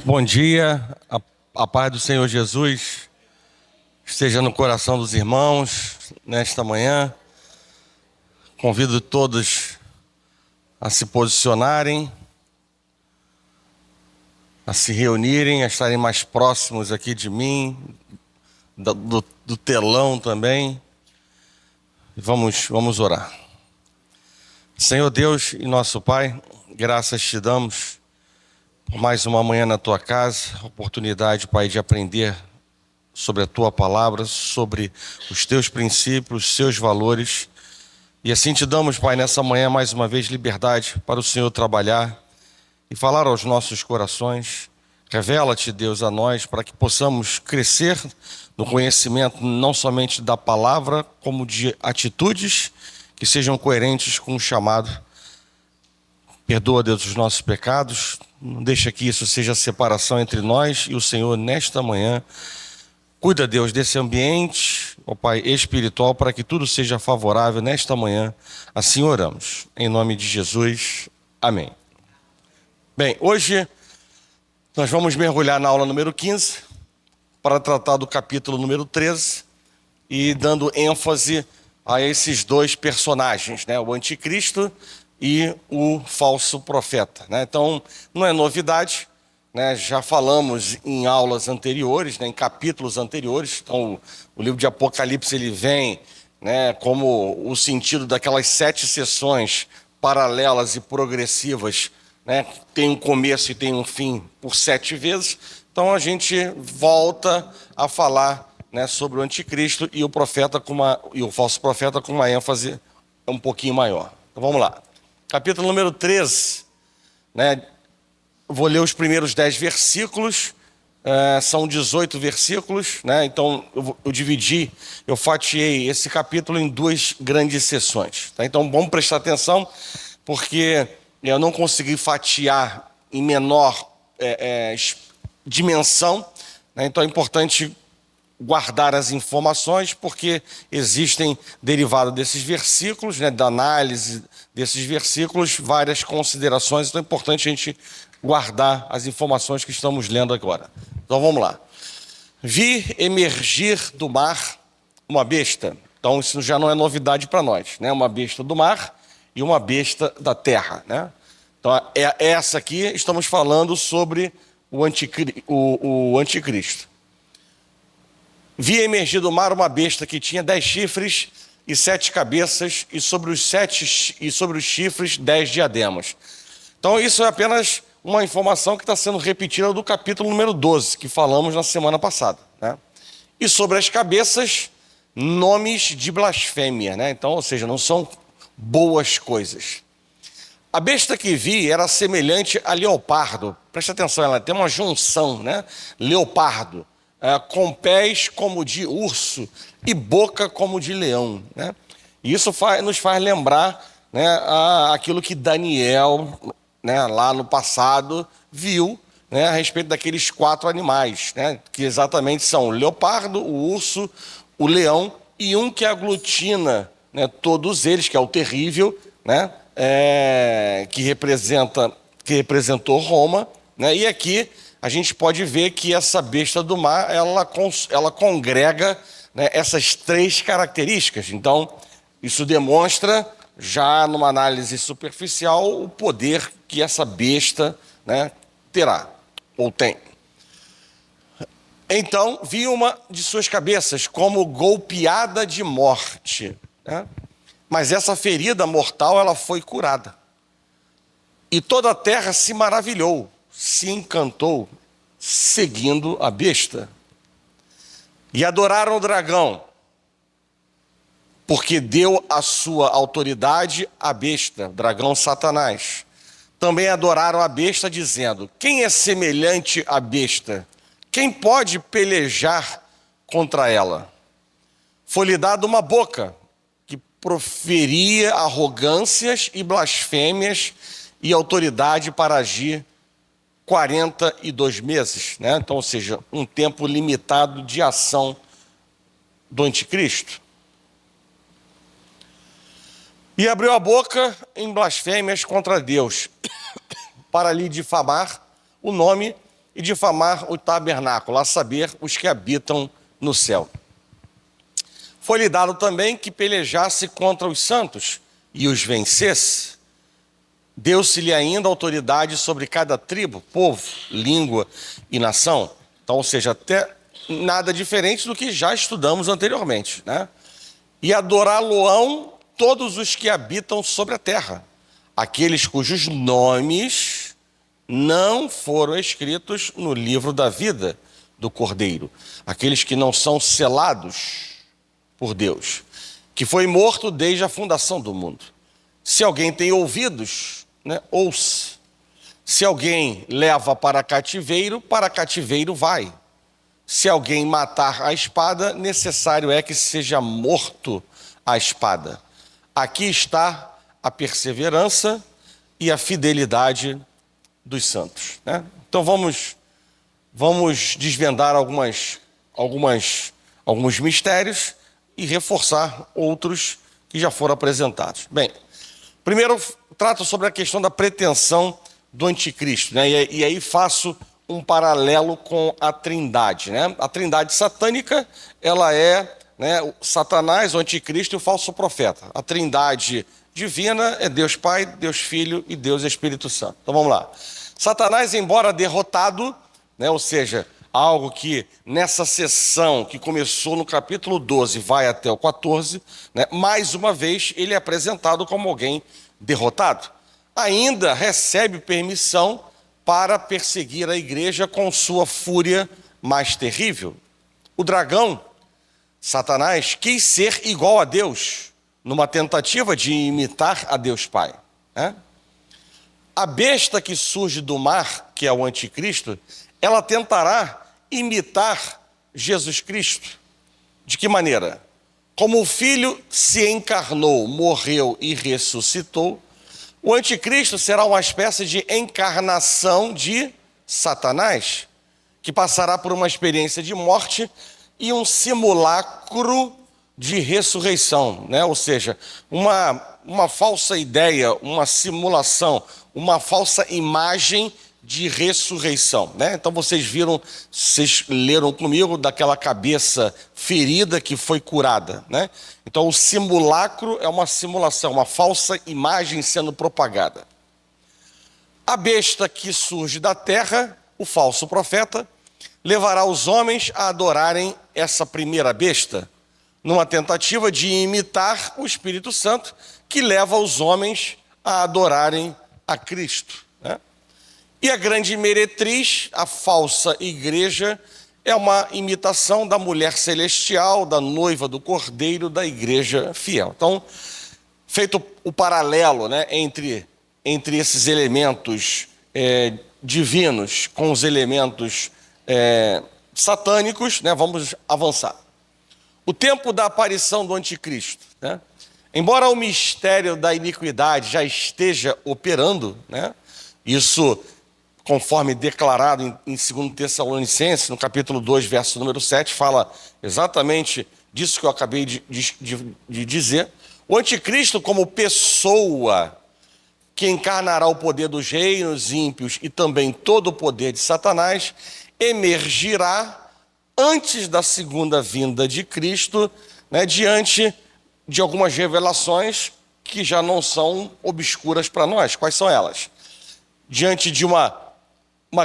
Bom dia, a paz do Senhor Jesus esteja no coração dos irmãos nesta manhã. Convido todos a se posicionarem, a se reunirem, a estarem mais próximos aqui de mim, do telão também. Vamos orar. Senhor Deus e nosso Pai, graças te damos por mais uma manhã na tua casa, oportunidade, Pai, de aprender sobre a tua palavra, sobre os teus princípios, os seus valores. E assim te damos, Pai, nessa manhã mais uma vez liberdade para o Senhor trabalhar e falar aos nossos corações. Revela-te, Deus, a nós para que possamos crescer no conhecimento não somente da palavra, como de atitudes que sejam coerentes com o chamado. Perdoa, Deus, os nossos pecados. Não deixa que isso seja separação entre nós e o Senhor nesta manhã. Cuida, Deus, desse ambiente, ó Pai, espiritual, para que tudo seja favorável nesta manhã. Assim oramos. Em nome de Jesus. Amém. Bem, hoje nós vamos mergulhar na aula número 15 para tratar do capítulo número 13 e dando ênfase a esses dois personagens, né? O anticristo e o falso profeta, né? Então, não é novidade, né? Já falamos em aulas anteriores, né? Em capítulos anteriores. Então, o livro de Apocalipse ele vem, né? Como o sentido daquelas 7 sessões paralelas e progressivas, né? Tem um começo e tem um fim por 7 vezes. Então, a gente volta a falar, né, sobre o anticristo e o profeta e o falso profeta com uma ênfase um pouquinho maior. Então, vamos lá. Capítulo número 13, né? Vou ler os primeiros 10 versículos, são 18 versículos, né? Então eu fatiei esse capítulo em 2 grandes sessões, tá? Então vamos prestar atenção, porque eu não consegui fatiar em menor dimensão, né? Então é importante guardar as informações, porque existem, derivado desses versículos, né, da análise desses versículos, várias considerações. Então é importante a gente guardar as informações que estamos lendo agora. Então vamos lá. Vi emergir do mar uma besta. Então isso já não é novidade para nós, né? Uma besta do mar e uma besta da terra, né? Então é essa aqui, estamos falando sobre o anticristo. Vi emergir do mar uma besta que tinha 10 chifres e 7 cabeças, e sobre os chifres 10 diademas. Então isso é apenas uma informação que está sendo repetida do capítulo número 12, que falamos na semana passada, né? E sobre as cabeças, nomes de blasfêmia, né? Então, ou seja, não são boas coisas. A besta que vi era semelhante a leopardo. Presta atenção, ela tem uma junção, né? Leopardo, com pés como de urso e boca como de leão, né? E isso nos faz lembrar, né, aquilo que Daniel, né, lá no passado viu, né, a respeito daqueles 4 animais, né, que exatamente são o leopardo, o urso, o leão e um que aglutina, né, todos eles, que é o terrível, né, que representou Roma, né? E aqui a gente pode ver que essa besta do mar, ela congrega, né, essas 3 características. Então, isso demonstra, já numa análise superficial, o poder que essa besta, né, terá, ou tem. Então, vi uma de suas cabeças como golpeada de morte, né? Mas essa ferida mortal, ela foi curada. E toda a terra se maravilhou, se encantou, seguindo a besta. E adoraram o dragão, porque deu a sua autoridade à besta, dragão Satanás. Também adoraram a besta, dizendo: quem é semelhante à besta? Quem pode pelejar contra ela? Foi-lhe dada uma boca que proferia arrogâncias e blasfêmias, e autoridade para agir 42 meses, né? Então, ou seja, um tempo limitado de ação do anticristo. E abriu a boca em blasfêmias contra Deus, para lhe difamar o nome e difamar o tabernáculo, a saber, os que habitam no céu. Foi-lhe dado também que pelejasse contra os santos e os vencesse. Deu-se-lhe ainda autoridade sobre cada tribo, povo, língua e nação. Então, ou seja, até nada diferente do que já estudamos anteriormente, né? E adorá-lo-ão todos os que habitam sobre a terra, aqueles cujos nomes não foram escritos no livro da vida do Cordeiro, aqueles que não são selados por Deus, que foi morto desde a fundação do mundo. Se alguém tem ouvidos, né, ouça. Se alguém leva para cativeiro vai. Se alguém matar a espada, necessário é que seja morto a espada. Aqui está a perseverança e a fidelidade dos santos, né? Então vamos desvendar alguns mistérios e reforçar outros que já foram apresentados. Bem, primeiro trato sobre a questão da pretensão do anticristo, né? E aí faço um paralelo com a trindade, né? A trindade satânica, ela é, né, o Satanás, o anticristo e o falso profeta. A trindade divina é Deus Pai, Deus Filho e Deus Espírito Santo. Então vamos lá. Satanás, embora derrotado, né, ou seja, algo que nessa sessão que começou no capítulo 12 vai até o 14, né, mais uma vez ele é apresentado como alguém derrotado. Ainda recebe permissão para perseguir a igreja com sua fúria mais terrível. O dragão, Satanás, quis ser igual a Deus, numa tentativa de imitar a Deus Pai, né? A besta que surge do mar, que é o anticristo, ela tentará imitar Jesus Cristo. De que maneira? Como o Filho se encarnou, morreu e ressuscitou, o anticristo será uma espécie de encarnação de Satanás, que passará por uma experiência de morte e um simulacro de ressurreição, né? Ou seja, uma falsa ideia, uma simulação, uma falsa imagem de ressurreição, né? Então vocês leram comigo daquela cabeça ferida que foi curada, né? Então o simulacro é uma simulação, uma falsa imagem sendo propagada. A besta que surge da terra, o falso profeta, levará os homens a adorarem essa primeira besta, numa tentativa de imitar o Espírito Santo, que leva os homens a adorarem a Cristo, né? E a grande meretriz, a falsa igreja, é uma imitação da mulher celestial, da noiva do Cordeiro, da igreja fiel. Então, feito o paralelo, né, entre esses elementos divinos com os elementos satânicos, né, vamos avançar. O tempo da aparição do anticristo, né? Embora o mistério da iniquidade já esteja operando, né, isso conforme declarado em 2 Tessalonicenses, no capítulo 2, verso número 7, fala exatamente disso que eu acabei de dizer. O anticristo, como pessoa que encarnará o poder dos reinos ímpios e também todo o poder de Satanás, emergirá antes da segunda vinda de Cristo, né, diante de algumas revelações que já não são obscuras para nós. Quais são elas? Diante de uma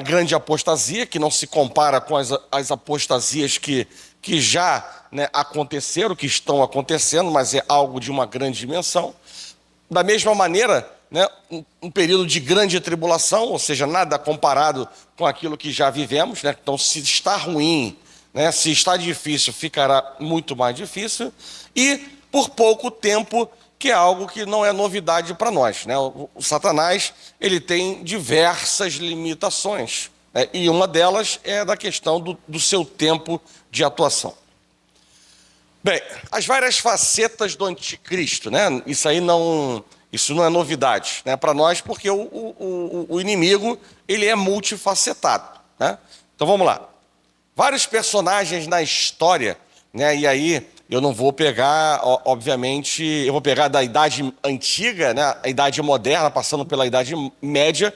grande apostasia, que não se compara com as apostasias que já, né, aconteceram, que estão acontecendo, mas é algo de uma grande dimensão. Da mesma maneira, né, um período de grande tribulação, ou seja, nada comparado com aquilo que já vivemos, né? Então, se está ruim, né, se está difícil, ficará muito mais difícil, e por pouco tempo, que é algo que não é novidade para nós, né? O Satanás, ele tem diversas limitações, né? E uma delas é da questão do seu tempo de atuação. Bem, as várias facetas do anticristo, né? Isso não é novidade, né, para nós, porque o inimigo, ele é multifacetado, né? Então vamos lá. Vários personagens na história, né, e aí eu não vou pegar, obviamente, eu vou pegar da Idade Antiga, né, a Idade Moderna, passando pela Idade Média,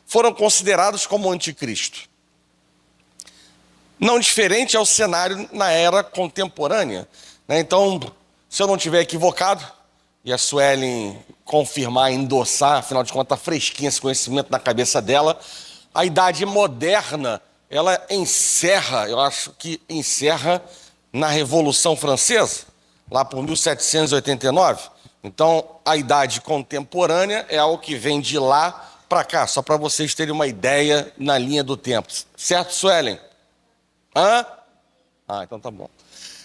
foram considerados como anticristo. Não diferente é o cenário na era contemporânea, né? Então, se eu não estiver equivocado, e a Suelen confirmar, endossar, afinal de contas, está fresquinho esse conhecimento na cabeça dela, a Idade Moderna, ela encerra, eu acho que encerra na Revolução Francesa, lá por 1789. Então, a Idade Contemporânea é algo que vem de lá para cá, só para vocês terem uma ideia na linha do tempo. Certo, Suelen? Hã? Então tá bom.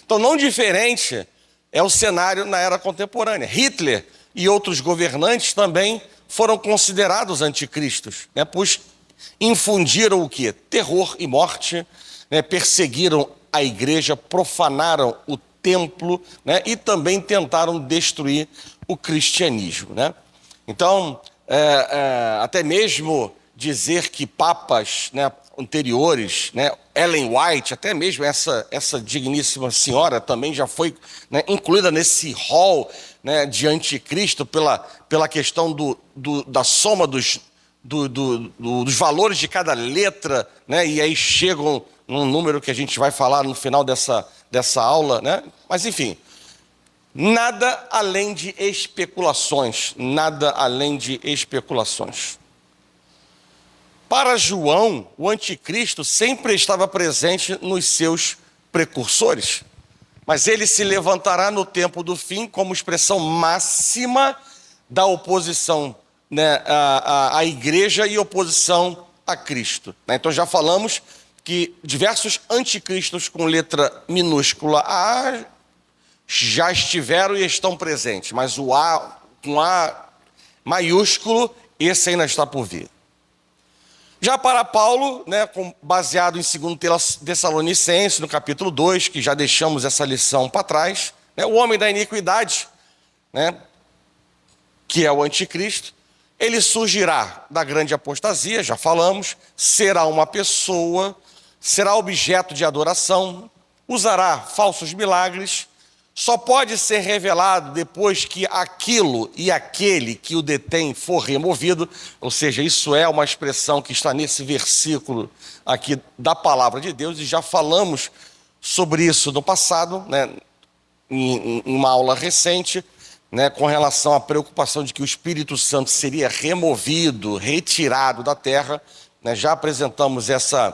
Então, não diferente é o cenário na era contemporânea. Hitler e outros governantes também foram considerados anticristos, né, pois infundiram o quê? Terror e morte, né, perseguiram a igreja, profanaram o templo, né, e também tentaram destruir o cristianismo, né? Então, até mesmo dizer que papas, né, anteriores, né, Ellen White, até mesmo essa digníssima senhora também já foi, né, incluída nesse rol, né, de anticristo pela questão da soma dos valores de cada letra, né, e aí chegam num número que a gente vai falar no final dessa aula, né? Mas enfim, nada além de especulações, nada além de especulações. Para João, o anticristo sempre estava presente nos seus precursores, mas ele se levantará no tempo do fim como expressão máxima da oposição, né, à igreja e oposição a Cristo, né? Então já falamos que diversos anticristos com letra minúscula A já estiveram e estão presentes, mas o A com A maiúsculo, esse ainda está por vir. Já para Paulo, né, baseado em 2 Tessalonicenses, no capítulo 2, que já deixamos essa lição para trás, né, o homem da iniquidade, né, que é o anticristo, ele surgirá da grande apostasia, já falamos, será uma pessoa, será objeto de adoração, usará falsos milagres, só pode ser revelado depois que aquilo e aquele que o detém for removido, ou seja, isso é uma expressão que está nesse versículo aqui da palavra de Deus, e já falamos sobre isso no passado, né, em uma aula recente, né, com relação à preocupação de que o Espírito Santo seria removido, retirado da terra, né, já apresentamos essa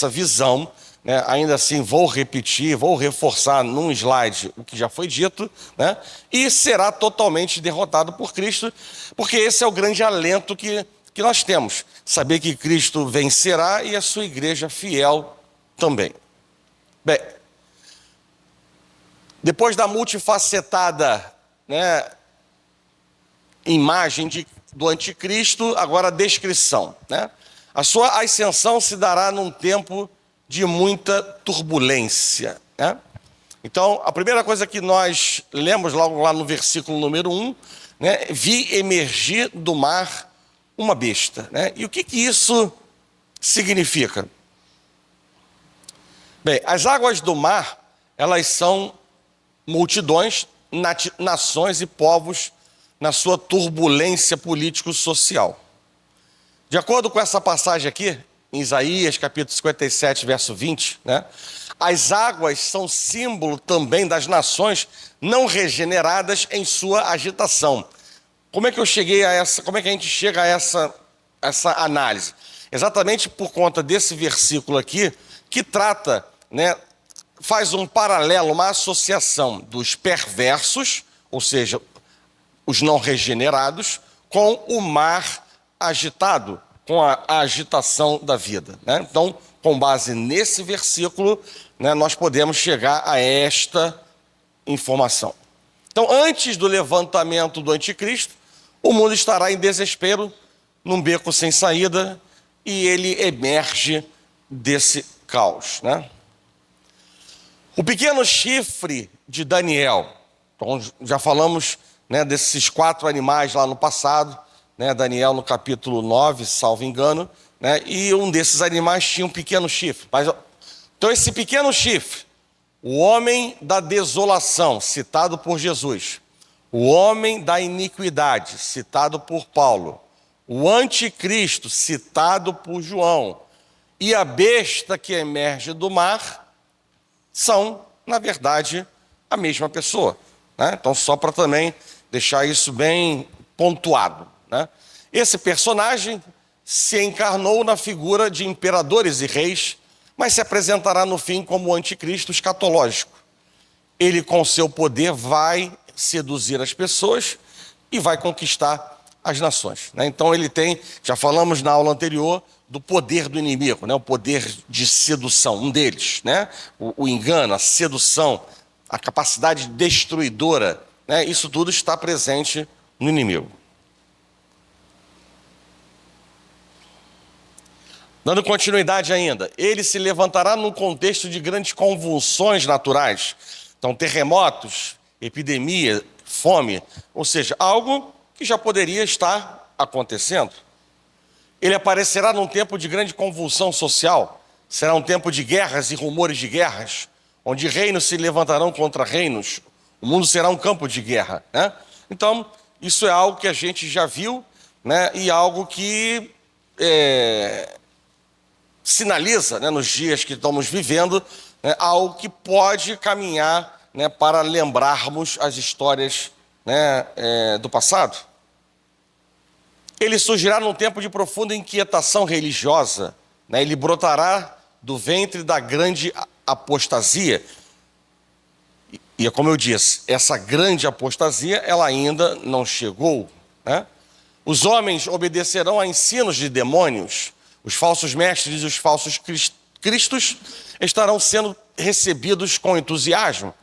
visão. Né, ainda assim, vou repetir, vou reforçar num slide o que já foi dito, né, e será totalmente derrotado por Cristo, porque esse é o grande alento que nós temos, saber que Cristo vencerá e a sua igreja fiel também. Bem, depois da multifacetada, né, imagem do anticristo, agora a descrição, né? A sua ascensão se dará num tempo de muita turbulência, né? Então, a primeira coisa que nós lemos logo lá no versículo número 1, né, vi emergir do mar uma besta, né? E o que isso significa? Bem, as águas do mar, elas são multidões, nações e povos na sua turbulência político-social. De acordo com essa passagem aqui, em Isaías, capítulo 57, verso 20, né? As águas são símbolo também das nações não regeneradas em sua agitação. Como é que como é que a gente chega a essa análise? Exatamente por conta desse versículo aqui, que trata, né, faz um paralelo, uma associação dos perversos, ou seja, os não regenerados, com o mar agitado, com a agitação da vida, né? Então, com base nesse versículo, né, nós podemos chegar a esta informação. Então, antes do levantamento do anticristo, o mundo estará em desespero, num beco sem saída, e ele emerge desse caos, né? O pequeno chifre de Daniel, então já falamos, né, desses 4 animais lá no passado, né, Daniel no capítulo 9, salvo engano, né, e um desses animais tinha um pequeno chifre. Então esse pequeno chifre, o homem da desolação, citado por Jesus, o homem da iniquidade, citado por Paulo, o anticristo, citado por João, e a besta que emerge do mar são, na verdade, a mesma pessoa, né? Então, só para também deixar isso bem pontuado, né? Esse personagem se encarnou na figura de imperadores e reis, mas se apresentará no fim como o anticristo escatológico. Ele, com seu poder, vai seduzir as pessoas e vai conquistar as nações, né? Então ele tem, já falamos na aula anterior, do poder do inimigo, né? O poder de sedução, um deles, né? O engano, a sedução, a capacidade destruidora, né? Isso tudo está presente no inimigo. Dando continuidade ainda, ele se levantará num contexto de grandes convulsões naturais. Então, terremotos, epidemia, fome, ou seja, algo que já poderia estar acontecendo. Ele aparecerá num tempo de grande convulsão social. Será um tempo de guerras e rumores de guerras, onde reinos se levantarão contra reinos. O mundo será um campo de guerra, né? Então, isso é algo que a gente já viu, né? E algo que sinaliza, né, nos dias que estamos vivendo, né, algo que pode caminhar, né, para lembrarmos as histórias, né, do passado. Ele surgirá num tempo de profunda inquietação religiosa, né? Ele brotará do ventre da grande apostasia. E é como eu disse, essa grande apostasia, ela ainda não chegou, né? Os homens obedecerão a ensinos de demônios. Os falsos mestres e os falsos cristos estarão sendo recebidos com entusiasmo.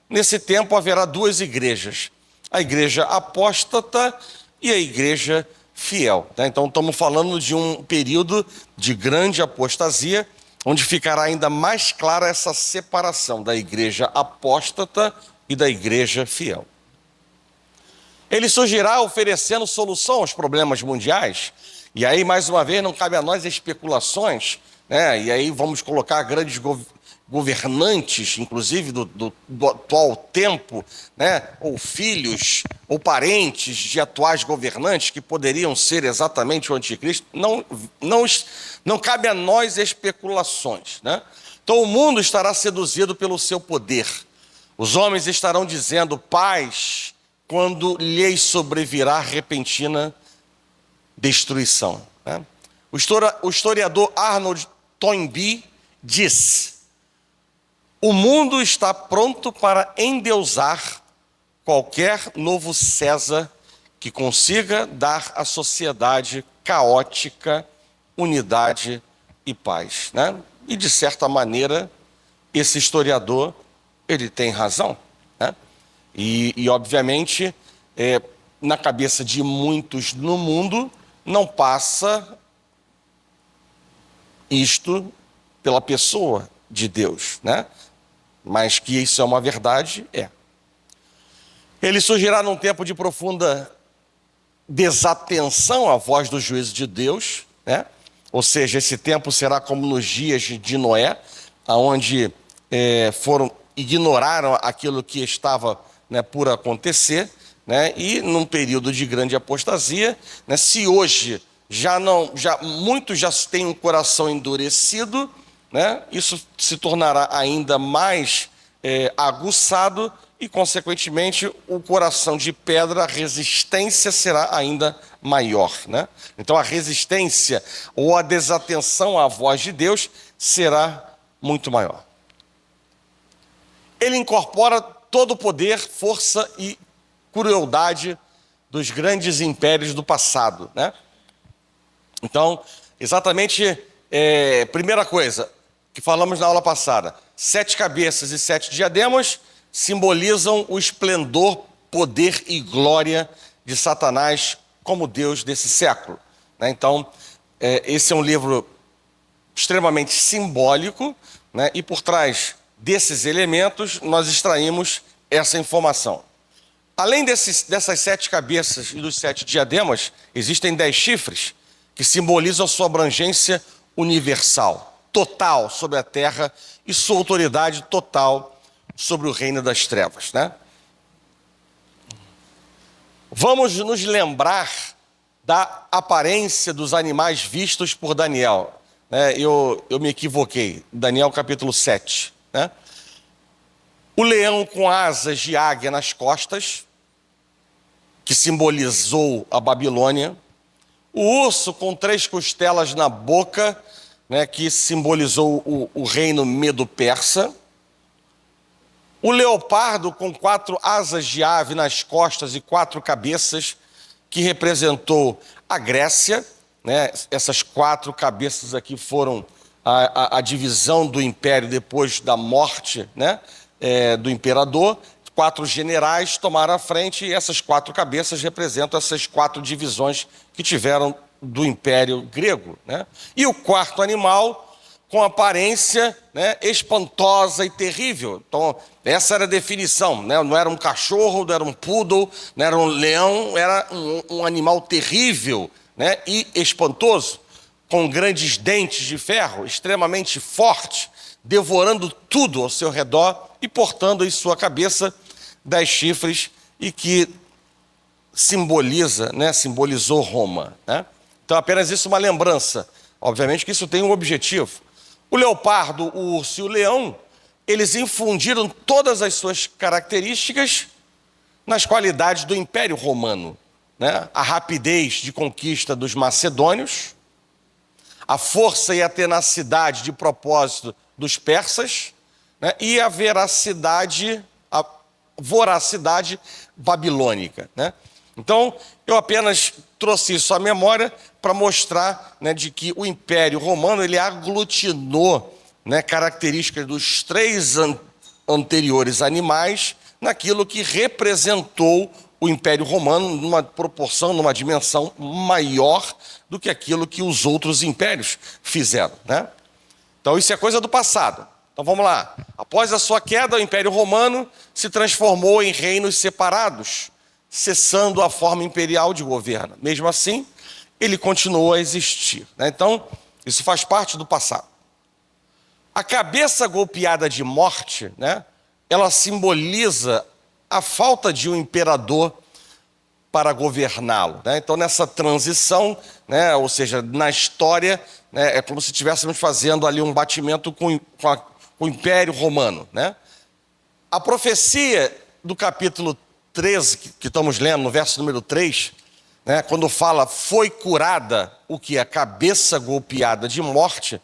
Nesse tempo haverá duas igrejas, a igreja apóstata e a igreja fiel, né? Então estamos falando de um período de grande apostasia, onde ficará ainda mais clara essa separação da igreja apóstata e da igreja fiel. Ele surgirá oferecendo solução aos problemas mundiais, e aí, mais uma vez, não cabe a nós especulações, né? E aí vamos colocar grandes governantes, inclusive do atual tempo, né? Ou filhos, ou parentes de atuais governantes que poderiam ser exatamente o anticristo. Não cabe a nós especulações, né? Então o mundo estará seduzido pelo seu poder. Os homens estarão dizendo paz quando lhes sobrevirá repentina destruição, né? O historiador Arnold Toynbee diz: o mundo está pronto para endeusar qualquer novo César que consiga dar à sociedade caótica unidade e paz, né? E de certa maneira esse historiador ele tem razão, né? E obviamente na cabeça de muitos no mundo não passa isto pela pessoa de Deus, né? Mas que isso é uma verdade, é. Ele surgirá num tempo de profunda desatenção à voz do juízo de Deus, né? Ou seja, esse tempo será como nos dias de Noé, onde ignoraram aquilo que estava, né, por acontecer, né? E num período de grande apostasia, né? Se hoje muitos já têm um coração endurecido, né? Isso se tornará ainda mais aguçado e, consequentemente, o coração de pedra, a resistência será ainda maior, né? Então a resistência ou a desatenção à voz de Deus será muito maior. Ele incorpora todo o poder, força e crueldade dos grandes impérios do passado, né? Então, exatamente, primeira coisa que falamos na aula passada, 7 cabeças e 7 diademas simbolizam o esplendor, poder e glória de Satanás como Deus desse século, né? Então, esse é um livro extremamente simbólico, né? E por trás desses elementos nós extraímos essa informação. Além dessas 7 cabeças e dos 7 diademas, existem 10 chifres que simbolizam a sua abrangência universal, total sobre a terra e sua autoridade total sobre o reino das trevas, né? Vamos nos lembrar da aparência dos animais vistos por Daniel. né, eu me equivoquei. Daniel capítulo 7. Né? O leão com asas de águia nas costas, que simbolizou a Babilônia. O urso com 3 costelas na boca, né, que simbolizou o reino medo-persa. O leopardo com 4 asas de ave nas costas e 4 cabeças, que representou a Grécia. Né? Essas 4 cabeças aqui foram a divisão do império depois da morte, né, do imperador. 4 generais tomaram a frente e essas 4 cabeças representam essas 4 divisões que tiveram do Império Grego. Né? E o 4º animal, com aparência, né, espantosa e terrível. Então, essa era a definição. Né? Não era um cachorro, não era um poodle, não era um leão, era um animal terrível, né, e espantoso, com grandes dentes de ferro, extremamente forte, devorando tudo ao seu redor e portando em sua cabeça 10 chifres, e que simboliza, né, simbolizou Roma. Né? Então, apenas isso uma lembrança. Obviamente que isso tem um objetivo. O leopardo, o urso e o leão, eles infundiram todas as suas características nas qualidades do Império Romano. Né? A rapidez de conquista dos macedônios, a força e a tenacidade de propósito dos persas, né? E a voracidade babilônica. Né? Então, eu apenas trouxe isso à memória para mostrar, né, de que o Império Romano ele aglutinou, né, características dos 3 anteriores animais naquilo que representou o Império Romano numa proporção, numa dimensão maior do que aquilo que os outros impérios fizeram. Né? Então, isso é coisa do passado. Então vamos lá. Após a sua queda, o Império Romano se transformou em reinos separados, cessando a forma imperial de governo. Mesmo assim, ele continuou a existir. Né? Então, isso faz parte do passado. A cabeça golpeada de morte, né, ela simboliza a falta de um imperador para governá-lo. Né? Então, nessa transição, né, ou seja, na história, né, é como se estivéssemos fazendo ali um batimento com o Império Romano. Né? A profecia do capítulo 13, que estamos lendo, no verso número 3, né, quando fala foi curada o que? A cabeça golpeada de morte,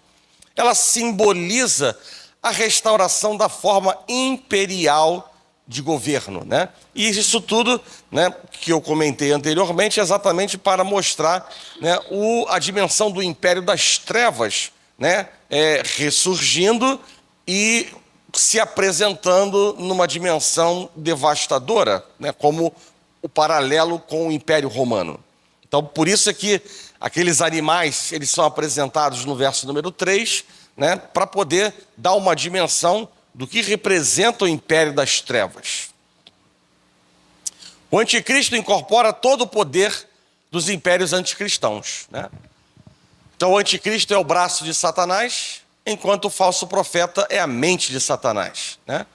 ela simboliza a restauração da forma imperial de governo. Né? E isso tudo, né, que eu comentei anteriormente, é exatamente para mostrar, né, a dimensão do império das trevas, né, ressurgindo e se apresentando numa dimensão devastadora, né, como o paralelo com o Império Romano. Então, por isso é que aqueles animais, eles são apresentados no verso número 3, né, para poder dar uma dimensão do que representa o Império das Trevas. O anticristo incorpora todo o poder dos impérios anticristãos. Né? Então, o anticristo é o braço de Satanás, enquanto o falso profeta é a mente de Satanás. Né?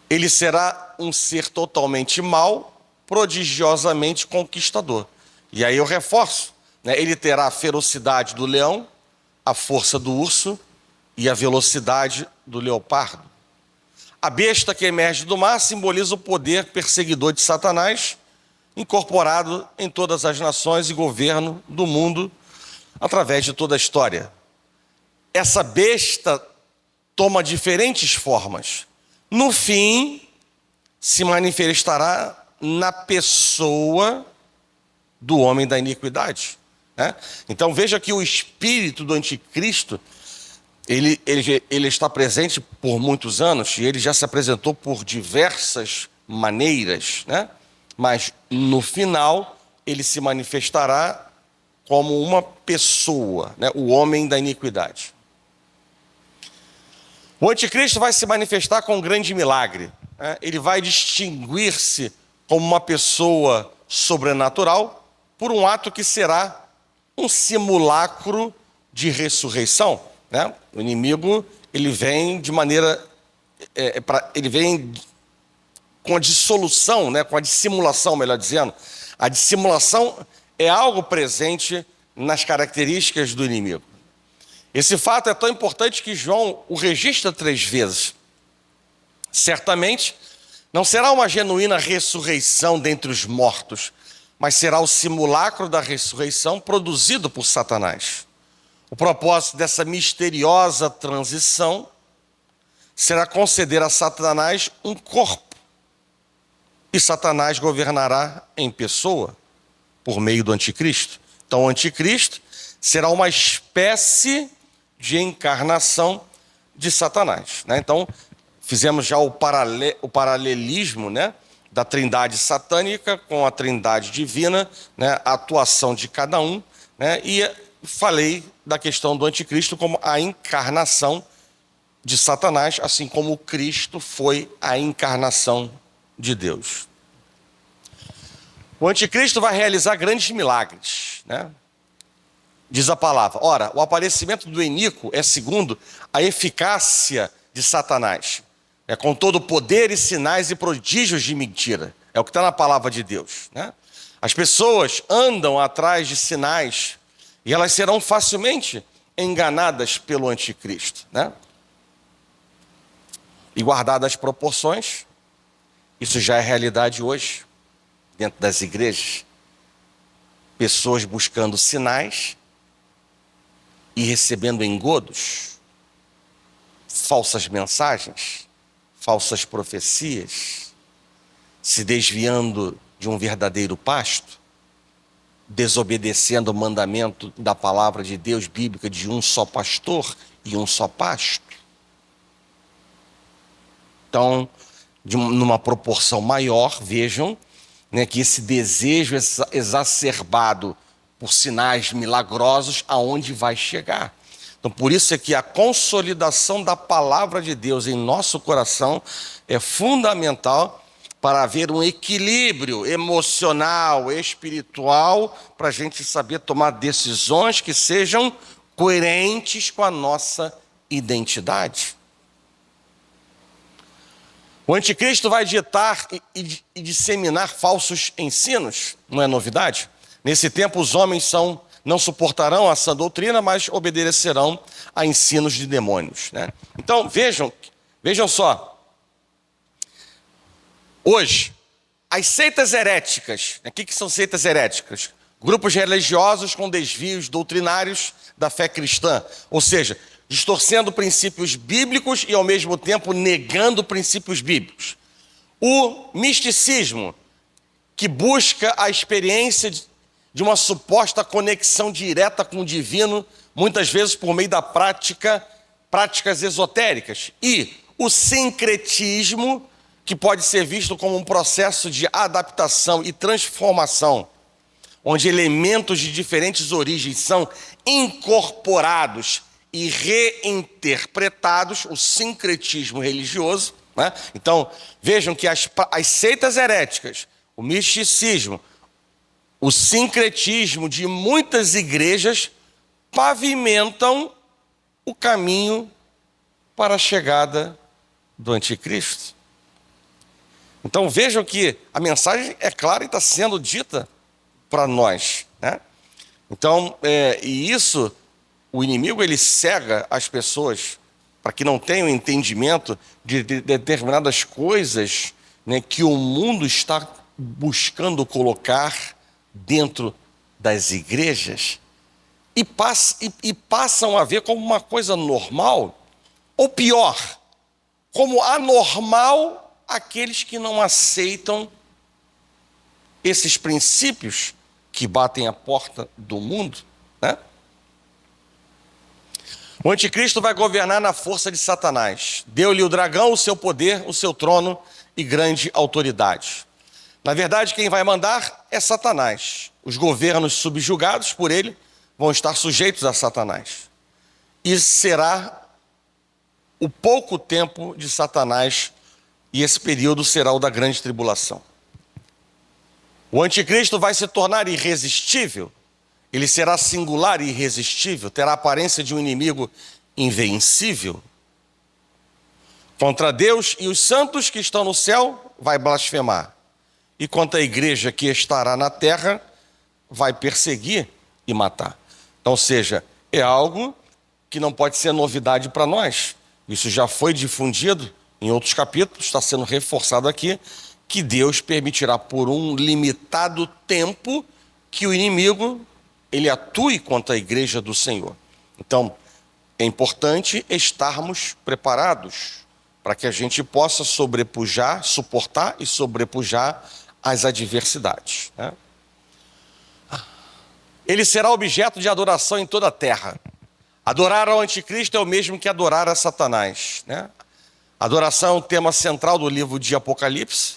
Ele será um ser totalmente mau, prodigiosamente conquistador. E aí eu reforço, né? Ele terá a ferocidade do leão, a força do urso e a velocidade do leopardo. A besta que emerge do mar simboliza o poder perseguidor de Satanás, incorporado em todas as nações e governo do mundo, através de toda a história. Essa besta toma diferentes formas. No fim, se manifestará na pessoa do homem da iniquidade. Né? Então veja que o espírito do anticristo, ele está presente por muitos anos, e ele já se apresentou por diversas maneiras, né? Mas no final ele se manifestará como uma pessoa, né? O homem da iniquidade. O anticristo vai se manifestar com um grande milagre. Né? Ele vai distinguir-se como uma pessoa sobrenatural por um ato que será um simulacro de ressurreição. Né? O inimigo, ele vem de maneira, ele vem com a dissolução, né? Com a dissimulação, melhor dizendo. A dissimulação é algo presente nas características do inimigo. Esse fato é tão importante que João o registra 3 vezes. Certamente, não será uma genuína ressurreição dentre os mortos, mas será o simulacro da ressurreição produzido por Satanás. O propósito dessa misteriosa transição será conceder a Satanás um corpo. E Satanás governará em pessoa por meio do anticristo. Então o anticristo será uma espécie de encarnação de Satanás, né? Então fizemos já o paralelismo, né, da trindade satânica com a trindade divina, né, a atuação de cada um, né, e falei da questão do anticristo como a encarnação de Satanás, assim como Cristo foi a encarnação de Deus. O anticristo vai realizar grandes milagres, né? Diz a palavra. Ora, o aparecimento do iníquo é segundo a eficácia de Satanás, com todo o poder e sinais e prodígios de mentira. É o que está na palavra de Deus, né? As pessoas andam atrás de sinais e elas serão facilmente enganadas pelo anticristo, né? E guardadas as proporções, isso já é realidade hoje, dentro das igrejas. Pessoas buscando sinais e recebendo engodos, falsas mensagens, falsas profecias, se desviando de um verdadeiro pasto, desobedecendo o mandamento da palavra de Deus bíblica de um só pastor e um só pasto. Então, numa proporção maior, vejam, né, que esse desejo exacerbado por sinais milagrosos, aonde vai chegar. Então, por isso é que a consolidação da palavra de Deus em nosso coração é fundamental para haver um equilíbrio emocional, espiritual, para a gente saber tomar decisões que sejam coerentes com a nossa identidade. O anticristo vai ditar e disseminar falsos ensinos, não é novidade? Nesse tempo os homens não suportarão a sã doutrina, mas obedecerão a ensinos de demônios, né? Então vejam só. Hoje, as seitas heréticas, o que são seitas heréticas? Grupos religiosos com desvios doutrinários da fé cristã, ou seja, distorcendo princípios bíblicos e ao mesmo tempo negando princípios bíblicos. O misticismo, que busca a experiência de uma suposta conexão direta com o divino, muitas vezes por meio da práticas esotéricas. E o sincretismo, que pode ser visto como um processo de adaptação e transformação, onde elementos de diferentes origens são incorporados e reinterpretados, o sincretismo religioso, né? Então, vejam que as seitas heréticas, o misticismo, o sincretismo de muitas igrejas pavimentam o caminho para a chegada do anticristo. Então vejam que a mensagem é clara e está sendo dita para nós, né? Então, e isso, o inimigo ele cega as pessoas para que não tenham entendimento de determinadas coisas, né, que o mundo está buscando colocar dentro das igrejas e passam a ver como uma coisa normal, ou pior, como anormal aqueles que não aceitam esses princípios que batem a porta do mundo, né? O anticristo vai governar na força de Satanás. Deu-lhe o dragão o seu poder, o seu trono e grande autoridade. Na verdade, quem vai mandar é Satanás. Os governos subjugados por ele vão estar sujeitos a Satanás. E será o pouco tempo de Satanás, e esse período será o da grande tribulação. O anticristo vai se tornar irresistível. Ele será singular e irresistível, terá a aparência de um inimigo invencível. Contra Deus e os santos que estão no céu, vai blasfemar. E contra a igreja que estará na terra, vai perseguir e matar. Então, ou seja, é algo que não pode ser novidade para nós. Isso já foi difundido em outros capítulos, está sendo reforçado aqui, que Deus permitirá por um limitado tempo que o inimigo ele atue contra a igreja do Senhor. Então, é importante estarmos preparados para que a gente possa sobrepujar, suportar e sobrepujar as adversidades, né? Ele será objeto de adoração em toda a terra. Adorar ao anticristo é o mesmo que adorar a Satanás, né? Adoração é um tema central do livro de Apocalipse.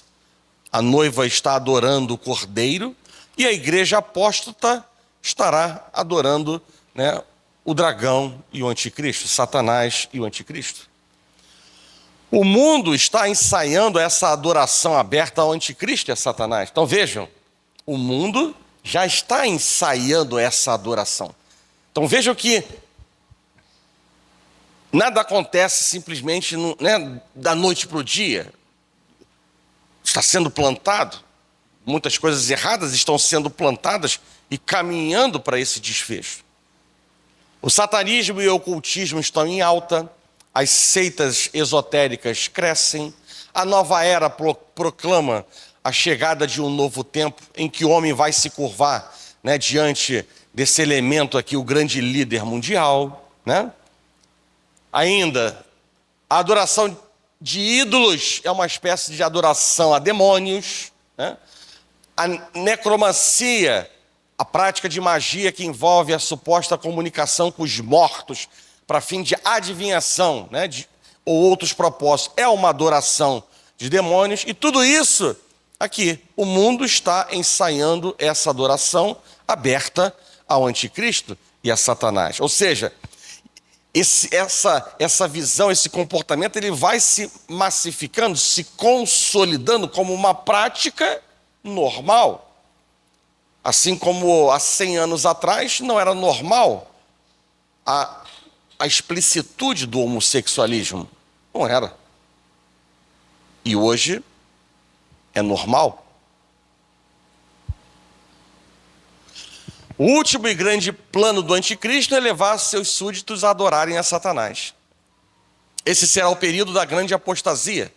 A noiva está adorando o Cordeiro e a igreja apóstata estará adorando, né, o dragão e o anticristo, Satanás e o anticristo. O mundo está ensaiando essa adoração aberta ao anticristo e a Satanás. Então vejam, o mundo já está ensaiando essa adoração. Então vejam que nada acontece simplesmente, né, da noite para o dia. Está sendo plantado, muitas coisas erradas estão sendo plantadas e caminhando para esse desfecho. O satanismo e o ocultismo estão em alta, as seitas esotéricas crescem, a nova era proclama a chegada de um novo tempo em que o homem vai se curvar, né, diante desse elemento aqui, o grande líder mundial, né? Ainda, a adoração de ídolos é uma espécie de adoração a demônios, né? A necromancia, a prática de magia que envolve a suposta comunicação com os mortos para fim de adivinhação, né, ou outros propósitos, é uma adoração de demônios. E tudo isso aqui, o mundo está ensaiando essa adoração aberta ao anticristo e a Satanás. Ou seja, essa visão, esse comportamento, ele vai se massificando, se consolidando como uma prática normal. Assim como há 100 anos atrás não era normal a explicitude do homossexualismo. Não era. E hoje é normal. O último e grande plano do anticristo é levar seus súditos a adorarem a Satanás. Esse será o período da grande apostasia.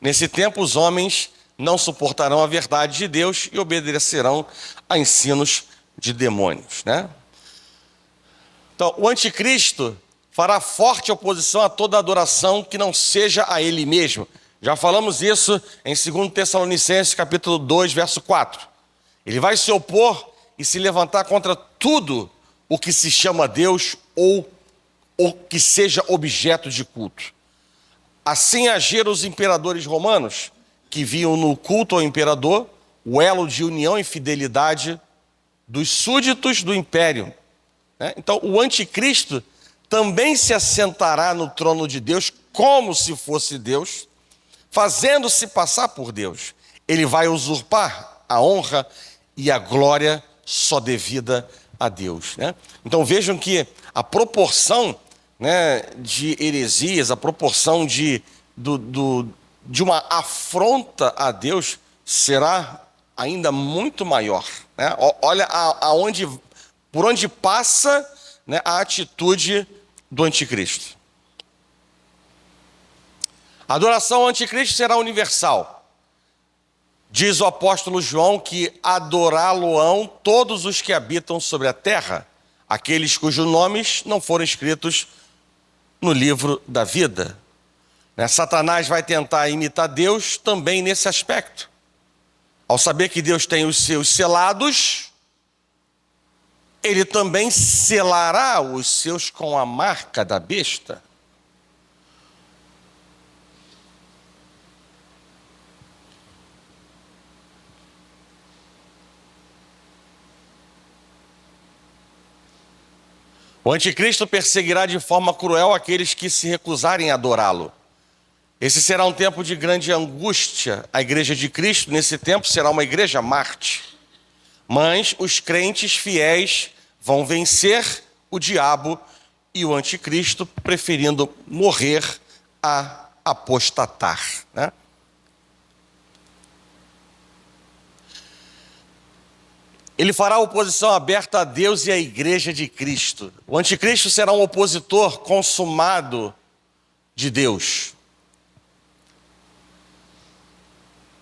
Nesse tempo, os homens não suportarão a verdade de Deus e obedecerão a ensinos de demônios, né? Então, o anticristo fará forte oposição a toda adoração que não seja a ele mesmo. Já falamos isso em 2 Tessalonicenses, capítulo 2, verso 4. Ele vai se opor e se levantar contra tudo o que se chama Deus ou que seja objeto de culto. Assim agiram os imperadores romanos, que viam no culto ao imperador o elo de união e fidelidade dos súditos do império, né? Então, o anticristo também se assentará no trono de Deus como se fosse Deus, fazendo-se passar por Deus. Ele vai usurpar a honra e a glória só devida a Deus, né? Então vejam que a proporção, né, de heresias, a proporção de uma afronta a Deus será ainda muito maior, né? Olha por onde passa, né, a atitude do anticristo. A adoração ao anticristo será universal. Diz o apóstolo João que adorá-lo-ão todos os que habitam sobre a terra, aqueles cujos nomes não foram escritos no livro da vida. Satanás vai tentar imitar Deus também nesse aspecto. Ao saber que Deus tem os seus selados, ele também selará os seus com a marca da besta. O anticristo perseguirá de forma cruel aqueles que se recusarem a adorá-lo. Esse será um tempo de grande angústia. A igreja de Cristo, nesse tempo, será uma igreja Marte. Mas os crentes fiéis vão vencer o diabo e o anticristo, preferindo morrer a apostatar, né? Ele fará oposição aberta a Deus e à igreja de Cristo. O anticristo será um opositor consumado de Deus.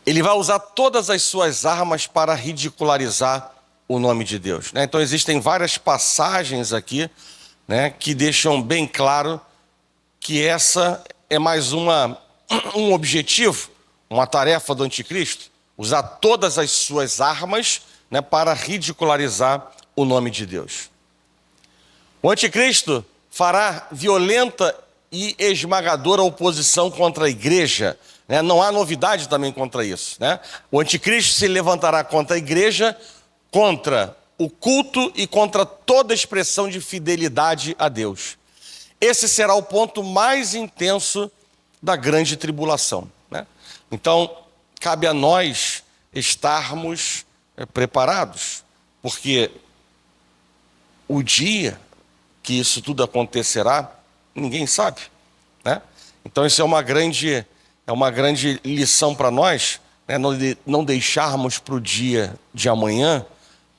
Ele vai usar todas as suas armas para ridicularizar o nome de Deus, né? Então existem várias passagens aqui, né, que deixam bem claro que essa é mais um objetivo, uma tarefa do anticristo, usar todas as suas armas, né, para ridicularizar o nome de Deus. O anticristo fará violenta e esmagadora oposição contra a igreja, né? Não há novidade também contra isso, né? O anticristo se levantará contra a igreja, contra o culto e contra toda expressão de fidelidade a Deus. Esse será o ponto mais intenso da grande tribulação, né? Então, cabe a nós estarmos preparados, porque o dia que isso tudo acontecerá, ninguém sabe, né? Então isso é uma grande lição para nós, né? Não deixarmos para o dia de amanhã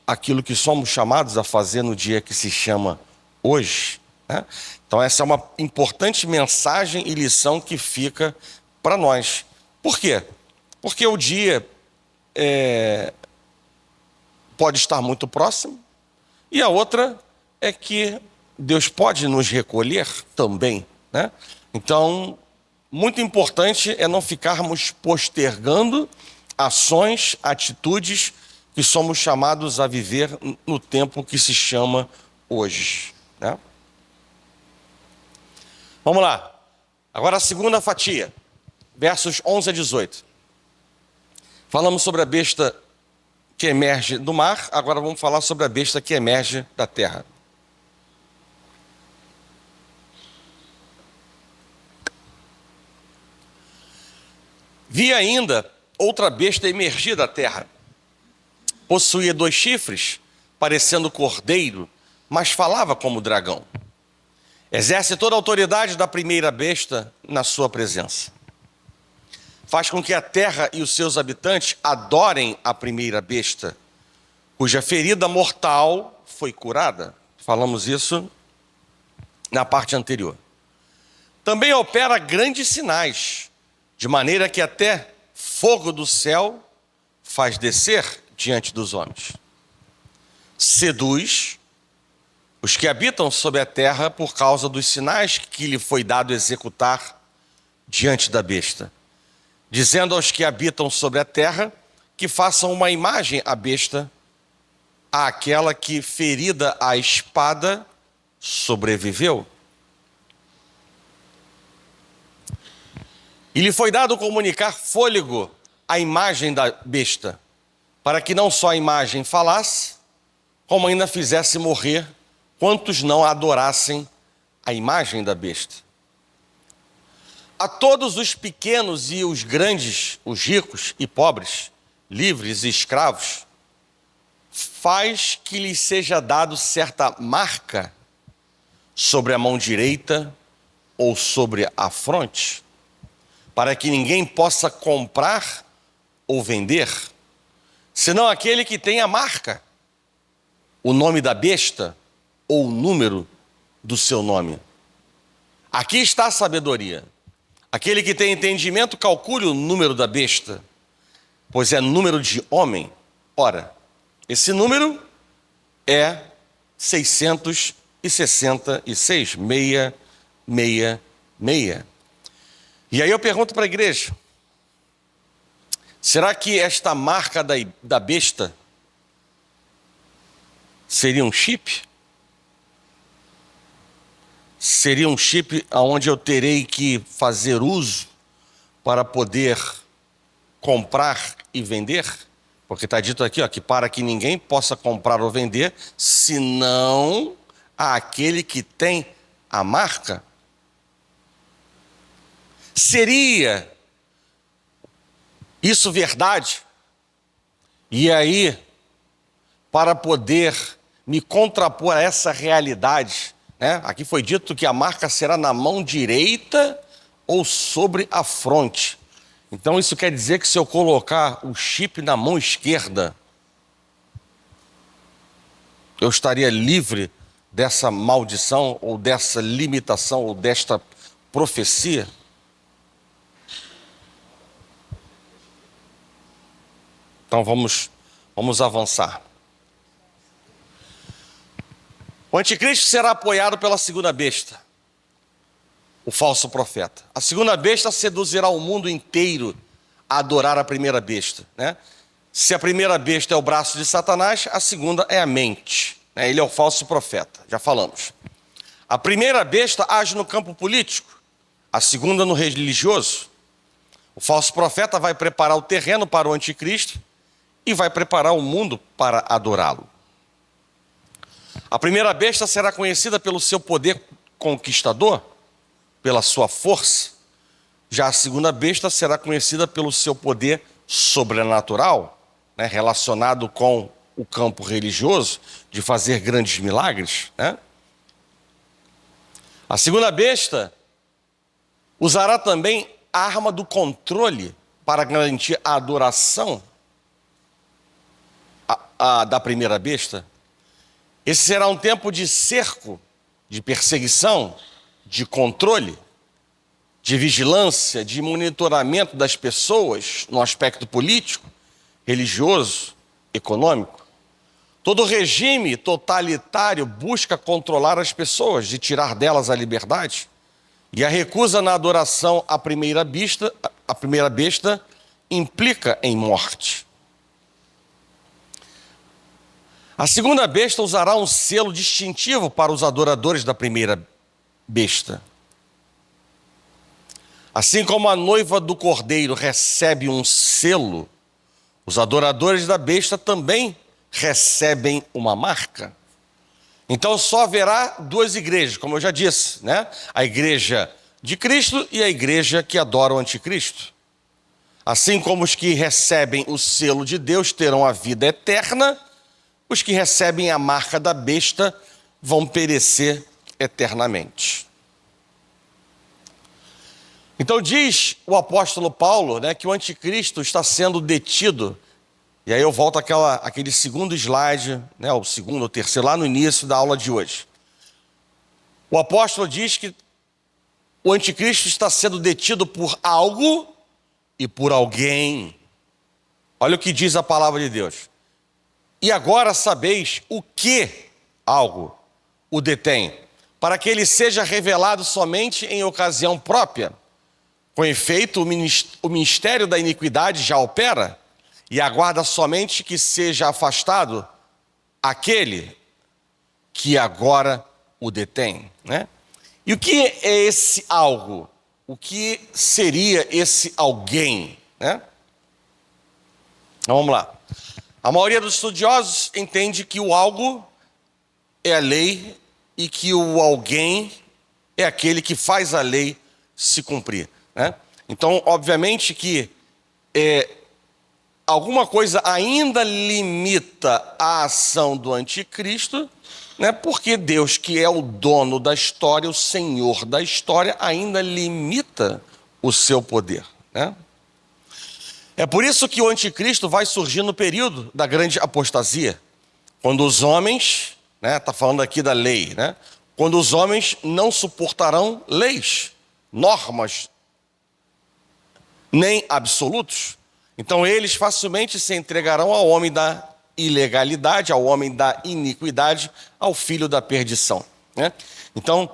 aquilo que somos chamados a fazer no dia que se chama hoje, né? Então essa é uma importante mensagem e lição que fica para nós. Por quê? Porque o dia pode estar muito próximo, e a outra é que Deus pode nos recolher também, né? Então, muito importante é não ficarmos postergando ações, atitudes que somos chamados a viver no tempo que se chama hoje, né? Vamos lá. Agora a segunda fatia, versos 11 a 18. Falamos sobre a besta que emerge do mar, agora vamos falar sobre a besta que emerge da terra. Vi ainda outra besta emergir da terra. Possuía 2 chifres, parecendo cordeiro, mas falava como dragão. Exerce toda a autoridade da primeira besta na sua presença. Faz com que a terra e os seus habitantes adorem a primeira besta, cuja ferida mortal foi curada. Falamos isso na parte anterior. Também opera grandes sinais, de maneira que até fogo do céu faz descer diante dos homens. Seduz os que habitam sobre a terra por causa dos sinais que lhe foi dado executar diante da besta, dizendo aos que habitam sobre a terra que façam uma imagem à besta, àquela que, ferida à espada, sobreviveu. E lhe foi dado comunicar fôlego à imagem da besta, para que não só a imagem falasse, como ainda fizesse morrer quantos não adorassem a imagem da besta. A todos os pequenos e os grandes, os ricos e pobres, livres e escravos, faz que lhes seja dado certa marca sobre a mão direita ou sobre a fronte, para que ninguém possa comprar ou vender, senão aquele que tem a marca, o nome da besta ou o número do seu nome. Aqui está a sabedoria. Aquele que tem entendimento, calcule o número da besta, pois é número de homem. Ora, esse número é 666, 666. E aí eu pergunto para a igreja, será que esta marca da besta seria um chip? Seria um chip onde eu terei que fazer uso para poder comprar e vender? Porque está dito aqui, ó, que para que ninguém possa comprar ou vender, senão aquele que tem a marca. Seria isso verdade? E aí, para poder me contrapor a essa realidade, né? Aqui foi dito que a marca será na mão direita ou sobre a fronte. Então isso quer dizer que se eu colocar o chip na mão esquerda, eu estaria livre dessa maldição, ou dessa limitação, ou desta profecia? Então vamos avançar. O anticristo será apoiado pela segunda besta, o falso profeta. A segunda besta seduzirá o mundo inteiro a adorar a primeira besta, né? Se a primeira besta é o braço de Satanás, a segunda é a mente, né? Ele é o falso profeta, já falamos. A primeira besta age no campo político, a segunda no religioso. O falso profeta vai preparar o terreno para o anticristo e vai preparar o mundo para adorá-lo. A primeira besta será conhecida pelo seu poder conquistador, pela sua força. Já a segunda besta será conhecida pelo seu poder sobrenatural, né, relacionado com o campo religioso, de fazer grandes milagres, né? A segunda besta usará também a arma do controle para garantir a adoração da primeira besta. Esse será um tempo de cerco, de perseguição, de controle, de vigilância, de monitoramento das pessoas no aspecto político, religioso, econômico. Todo regime totalitário busca controlar as pessoas, de tirar delas a liberdade. E a recusa na adoração à primeira besta implica em morte. A segunda besta usará um selo distintivo para os adoradores da primeira besta. Assim como a noiva do cordeiro recebe um selo, os adoradores da besta também recebem uma marca. Então só haverá duas igrejas, como eu já disse, né? A igreja de Cristo e a igreja que adora o anticristo. Assim como os que recebem o selo de Deus terão a vida eterna, os que recebem a marca da besta vão perecer eternamente. Então diz o apóstolo Paulo, né, que o anticristo está sendo detido. E aí eu volto àquele segundo slide, né, o segundo ou terceiro, lá no início da aula de hoje. O apóstolo diz que o anticristo está sendo detido por algo e por alguém. Olha o que diz a palavra de Deus. E agora sabeis o que algo o detém, para que ele seja revelado somente em ocasião própria. Com efeito, o ministério da iniquidade já opera, e aguarda somente que seja afastado aquele que agora o detém, né? E o que é esse algo? O que seria esse alguém, né? Então vamos lá. A maioria dos estudiosos entende que o algo é a lei e que o alguém é aquele que faz a lei se cumprir, né? Então, obviamente que alguma coisa ainda limita a ação do anticristo, né? Porque Deus, que é o dono da história, o Senhor da história, ainda limita o seu poder, né? É por isso que o anticristo vai surgir no período da grande apostasia, quando os homens, né, está falando aqui da lei, né? Quando os homens não suportarão leis, normas, nem absolutos. Então eles facilmente se entregarão ao homem da ilegalidade, ao homem da iniquidade, ao filho da perdição, né? Então,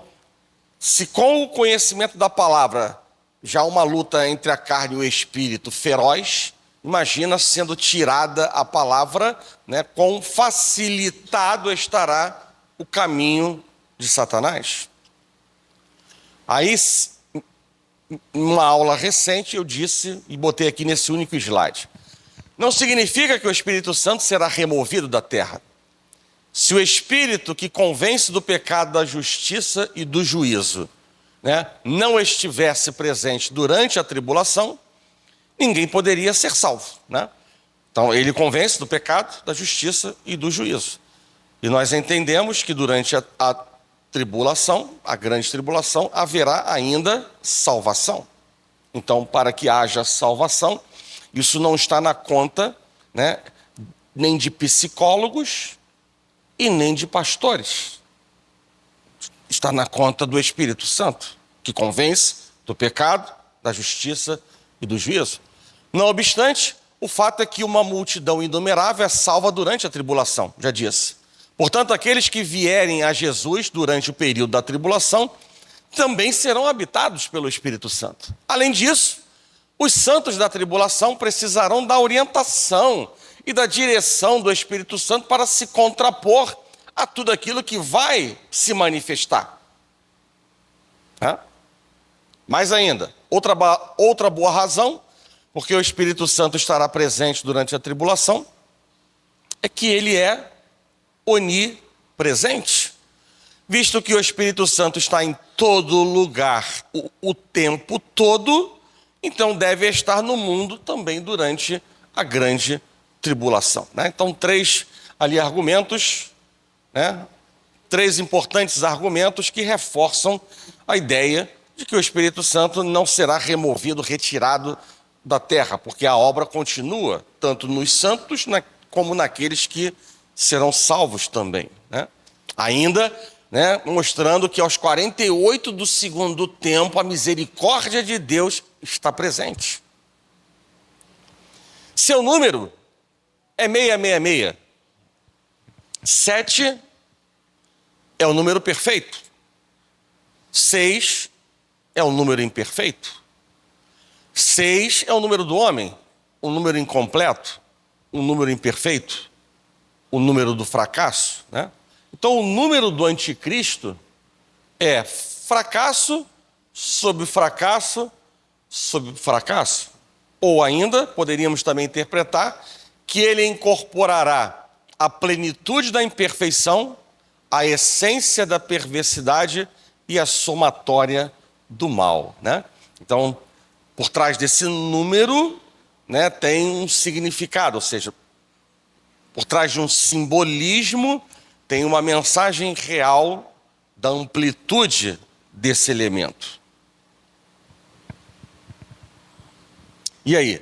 se com o conhecimento da palavra já uma luta entre a carne e o espírito feroz, imagina sendo tirada a palavra, né, quão facilitado estará o caminho de Satanás. Aí, em uma aula recente, eu disse e botei aqui nesse único slide: não significa que o Espírito Santo será removido da terra. Se o Espírito que convence do pecado, da justiça e do juízo, né, não estivesse presente durante a tribulação, ninguém poderia ser salvo, né? Então ele convence do pecado, da justiça e do juízo. E nós entendemos que durante a tribulação, a grande tribulação, haverá ainda salvação. Então, para que haja salvação, isso não está na conta, né, nem de psicólogos, e nem de pastores. Está na conta do Espírito Santo, que convence do pecado, da justiça e do juízo. Não obstante, o fato é que uma multidão inumerável é salva durante a tribulação, já disse. Portanto, aqueles que vierem a Jesus durante o período da tribulação também serão habitados pelo Espírito Santo. Além disso, os santos da tribulação precisarão da orientação e da direção do Espírito Santo para se contrapor a tudo aquilo que vai se manifestar. Mais ainda, outra boa razão, porque o Espírito Santo estará presente durante a tribulação, é que ele é onipresente, visto que o Espírito Santo está em todo lugar, o tempo todo, então deve estar no mundo também durante a grande tribulação. Então, três argumentos, três importantes argumentos que reforçam a ideia de que o Espírito Santo não será removido, retirado da terra, porque a obra continua, tanto nos santos como naqueles que serão salvos também. Ainda, mostrando que aos 48 do segundo tempo, a misericórdia de Deus está presente. Seu número é 666. 7 é o número perfeito. 6 é o número imperfeito. 6 é o número do homem, um número incompleto, um número imperfeito, o número do fracasso. Então, o número do anticristo é fracasso sobre fracasso sobre fracasso. Ou ainda, poderíamos também interpretar que ele incorporará a plenitude da imperfeição, a essência da perversidade e a somatória do mal. Então, por trás desse número, tem um significado, ou seja, por trás de um simbolismo, tem uma mensagem real da amplitude desse elemento. E aí,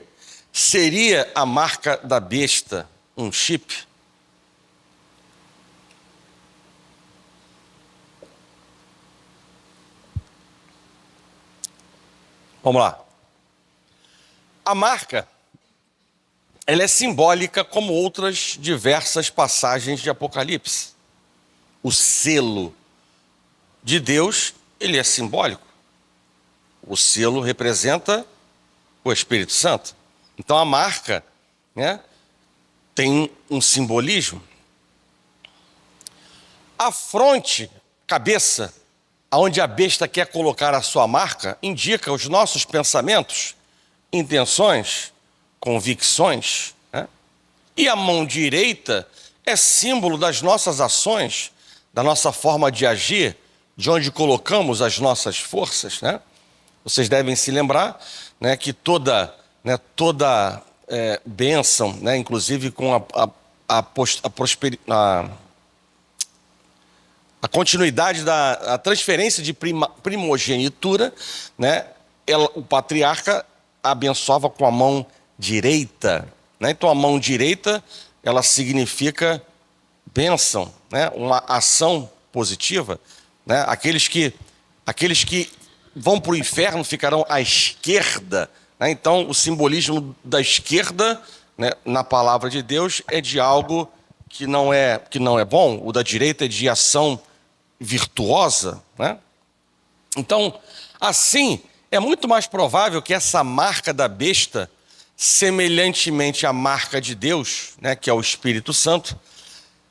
seria a marca da besta um chip? Vamos lá. A marca, ela é simbólica como outras diversas passagens de Apocalipse. O selo de Deus, ele é simbólico. O selo representa o Espírito Santo. Então a marca, tem um simbolismo. A fronte, cabeça, onde a besta quer colocar a sua marca, indica os nossos pensamentos, intenções, convicções. E a mão direita é símbolo das nossas ações, da nossa forma de agir, de onde colocamos as nossas forças. Vocês devem se lembrar que toda bênção, inclusive com a continuidade da transferência de primogenitura, o patriarca abençoava com a mão direita. Então a mão direita, ela significa bênção, uma ação positiva. Aqueles que vão para o inferno ficarão à esquerda. Então o simbolismo da esquerda, na palavra de Deus, é de algo que não é bom. O da direita é de ação virtuosa. Então, assim, é muito mais provável que essa marca da besta, semelhantemente à marca de Deus, que é o Espírito Santo,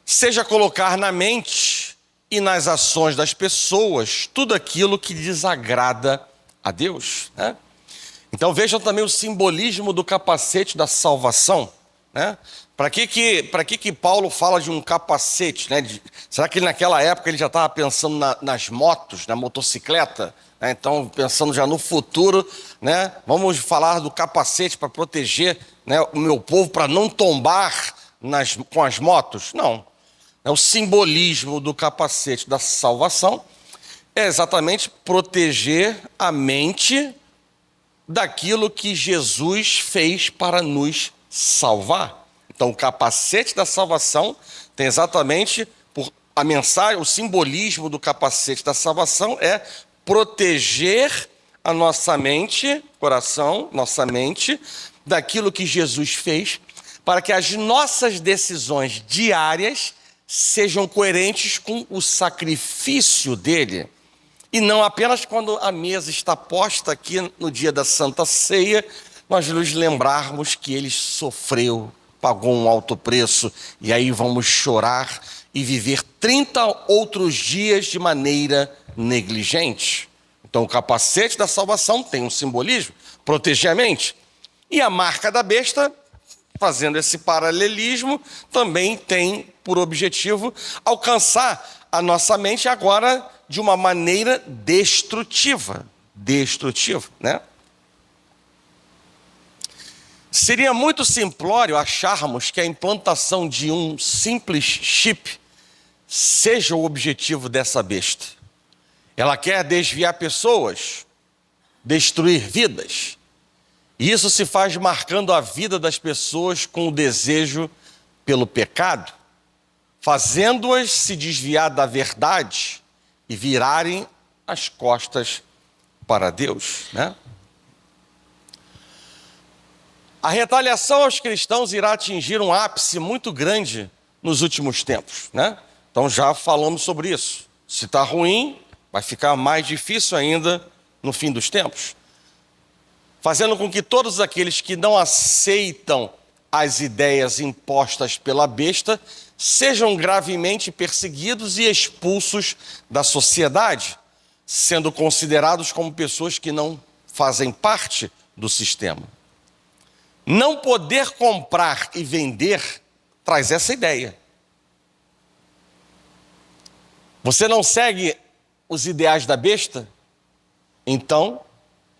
seja colocar na mente e nas ações das pessoas tudo aquilo que desagrada a Deus. Então vejam também o simbolismo do capacete da salvação. Para que Paulo fala de um capacete? Será que naquela época ele já estava pensando nas motos, na motocicleta? Então, pensando já no futuro, vamos falar do capacete para proteger o meu povo, para não tombar com as motos? Não. O simbolismo do capacete da salvação é exatamente proteger a mente daquilo que Jesus fez para nos salvar. Então, o capacete da salvação tem exatamente a mensagem, o simbolismo do capacete da salvação é proteger a nossa mente, coração, nossa mente, daquilo que Jesus fez, para que as nossas decisões diárias sejam coerentes com o sacrifício dele. E não apenas quando a mesa está posta aqui no dia da Santa Ceia, nós nos lembrarmos que ele sofreu, pagou um alto preço, e aí vamos chorar e viver 30 outros dias de maneira negligente. Então o capacete da salvação tem um simbolismo, proteger a mente. E a marca da besta, fazendo esse paralelismo, também tem por objetivo alcançar a nossa mente agora de uma maneira destrutiva, né? Seria muito simplório acharmos que a implantação de um simples chip seja o objetivo dessa besta. Ela quer desviar pessoas, destruir vidas. E isso se faz marcando a vida das pessoas com o desejo pelo pecado, fazendo-as se desviar da verdade e virarem as costas para Deus, né? A retaliação aos cristãos irá atingir um ápice muito grande nos últimos tempos, né? Então já falamos sobre isso. Se está ruim, vai ficar mais difícil ainda no fim dos tempos, fazendo com que todos aqueles que não aceitam as ideias impostas pela besta sejam gravemente perseguidos e expulsos da sociedade, sendo considerados como pessoas que não fazem parte do sistema. Não poder comprar e vender traz essa ideia. Você não segue os ideais da besta? Então,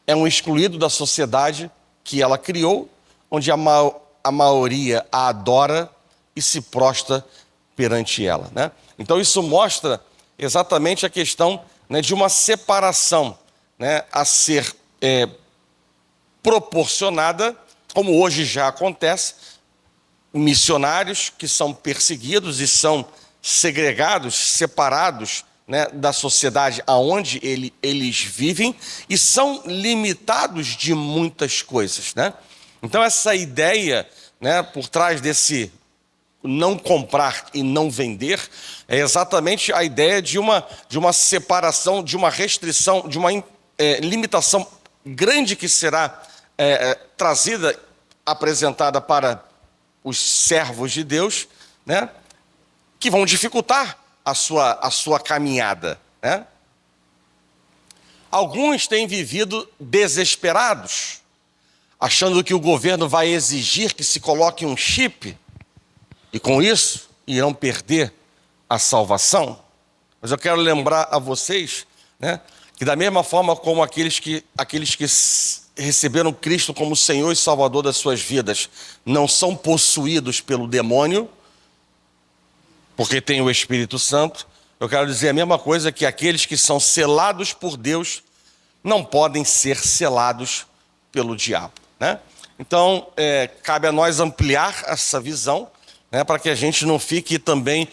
é um excluído da sociedade que ela criou, onde a maioria a adora e se prostra perante ela, né? Então, isso mostra exatamente a questão, né, de uma separação, né, a ser proporcionada, como hoje já acontece, missionários que são perseguidos e são segregados, separados, né, da sociedade aonde eles vivem e são limitados de muitas coisas, né? Então essa ideia, né, por trás desse não comprar e não vender é exatamente a ideia de uma separação, de uma restrição, de uma limitação grande que será trazida, apresentada para os servos de Deus, né, que vão dificultar a sua caminhada, né? Alguns têm vivido desesperados, achando que o governo vai exigir que se coloque um chip, e com isso irão perder a salvação. Mas eu quero lembrar a vocês, né, que da mesma forma como aqueles que receberam Cristo como Senhor e Salvador das suas vidas não são possuídos pelo demônio, porque tem o Espírito Santo, eu quero dizer a mesma coisa, que aqueles que são selados por Deus não podem ser selados pelo diabo, né? Então, cabe a nós ampliar essa visão, né, para que a gente não fique também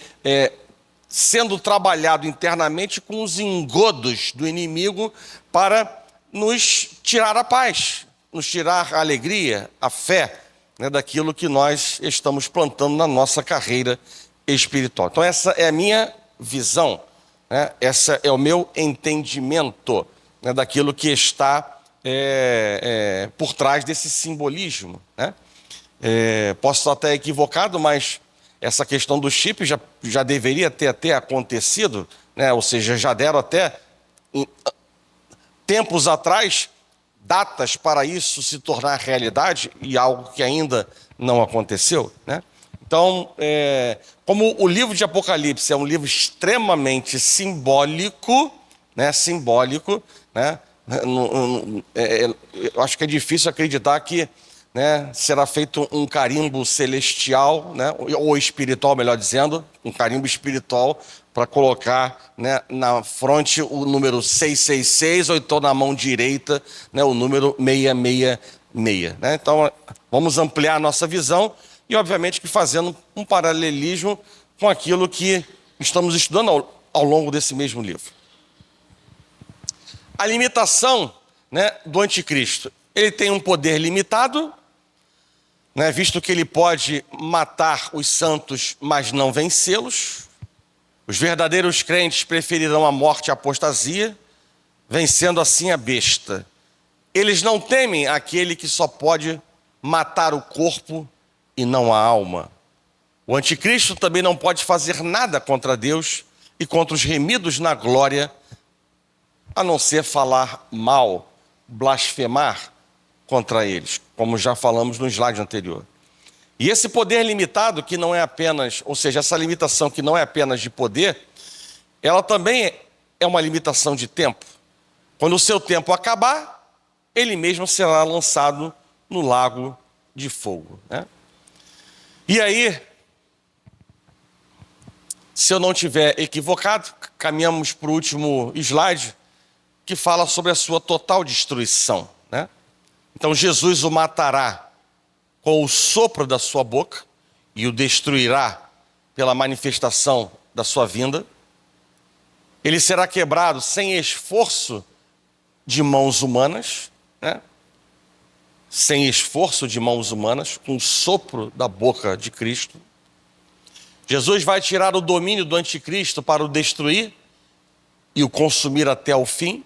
sendo trabalhado internamente com os engodos do inimigo para nos tirar a paz, nos tirar a alegria, a fé, né, daquilo que nós estamos plantando na nossa carreira espiritual. Então essa é a minha visão, né? Essa é o meu entendimento, né, daquilo que está por trás desse simbolismo, né? Posso estar até equivocado, mas essa questão do chip já deveria ter até acontecido, né? Ou seja, já deram até tempos atrás datas para isso se tornar realidade, e algo que ainda não aconteceu, né? Então, como o livro de Apocalipse é um livro extremamente simbólico, né? Eu acho que é difícil acreditar que, né, será feito um carimbo celestial, né, ou espiritual, melhor dizendo, um carimbo espiritual para colocar, né, na fronte o número 666, ou então na mão direita, né, o número 666. Né? Então, vamos ampliar a nossa visão e, obviamente, que fazendo um paralelismo com aquilo que, estamos estudando ao longo desse mesmo livro. A limitação, né, do anticristo. Ele tem um poder limitado, né, visto que ele pode matar os santos, mas não vencê-los. Os verdadeiros crentes preferirão a morte e a apostasia, vencendo assim a besta. Eles não temem aquele que só pode matar o corpo e não a alma. O anticristo também não pode fazer nada contra Deus e contra os remidos na glória, a não ser falar mal, blasfemar contra eles, como já falamos no slide anterior. E esse poder limitado, que não é apenas, ou seja, essa limitação que não é apenas de poder, ela também é uma limitação de tempo. Quando o seu tempo acabar, ele mesmo será lançado no lago de fogo, né? E aí, se eu não estiver equivocado, caminhamos para o último slide, que fala sobre a sua total destruição, né? Então Jesus o matará com o sopro da sua boca e o destruirá pela manifestação da sua vinda. Ele será quebrado sem esforço de mãos humanas, né? Sem esforço de mãos humanas, com o sopro da boca de Cristo. Jesus vai tirar o domínio do anticristo para o destruir e o consumir até o fim.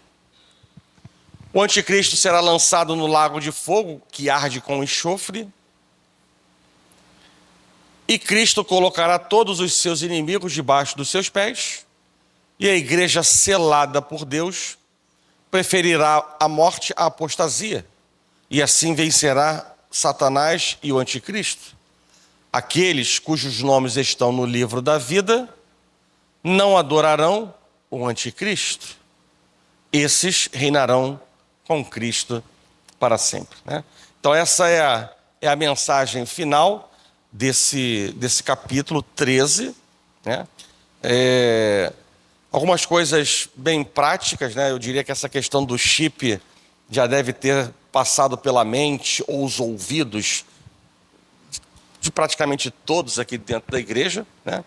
O anticristo será lançado no lago de fogo, que arde com enxofre. E Cristo colocará todos os seus inimigos debaixo dos seus pés. E a igreja selada por Deus preferirá a morte à apostasia. E assim vencerá Satanás e o anticristo. Aqueles cujos nomes estão no livro da vida não adorarão o anticristo. Esses reinarão com Cristo para sempre, né? Então essa é a mensagem final desse capítulo 13, né? Algumas coisas bem práticas, né? Eu diria que essa questão do chip já deve ter passado pela mente ou os ouvidos de praticamente todos aqui dentro da igreja, né?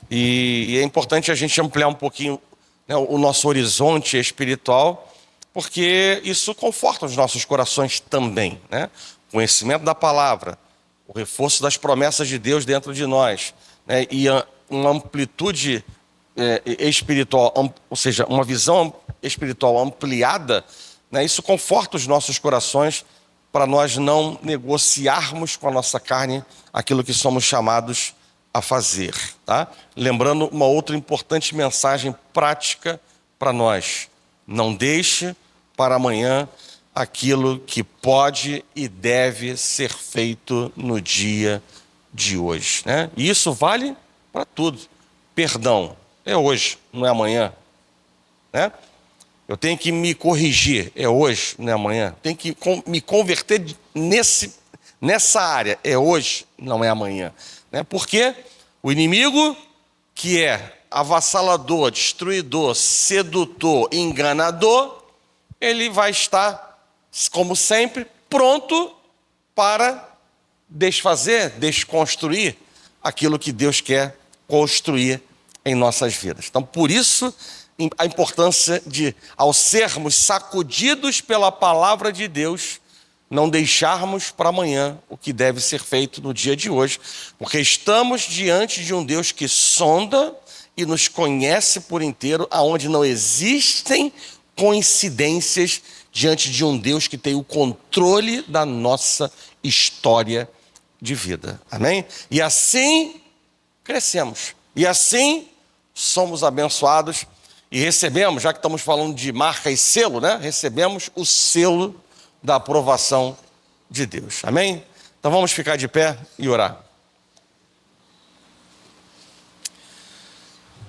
E é importante a gente ampliar um pouquinho, né, o nosso horizonte espiritual, porque isso conforta os nossos corações também, né? O conhecimento da palavra, o reforço das promessas de Deus dentro de nós, né? E uma amplitude espiritual, ou seja, uma visão espiritual ampliada, né? Isso conforta os nossos corações para nós não negociarmos com a nossa carne aquilo que somos chamados a fazer, tá? Lembrando uma outra importante mensagem prática para nós: não deixe para amanhã aquilo que pode e deve ser feito no dia de hoje, né? E isso vale para tudo. Perdão é hoje, não é amanhã, né? Eu tenho que me corrigir, é hoje, não é amanhã. Tenho que me converter nessa área, é hoje, não é amanhã, né? Porque o inimigo, que é avassalador, destruidor, sedutor, enganador, ele vai estar, como sempre, pronto para desfazer, desconstruir aquilo que Deus quer construir em nossas vidas. Então, por isso, a importância de, ao sermos sacudidos pela palavra de Deus, não deixarmos para amanhã o que deve ser feito no dia de hoje, porque estamos diante de um Deus que sonda e nos conhece por inteiro, aonde não existem coincidências diante de um Deus que tem o controle da nossa história de vida. Amém? E assim crescemos. E assim somos abençoados e recebemos, já que estamos falando de marca e selo, né? Recebemos o selo da aprovação de Deus. Amém? Então vamos ficar de pé e orar.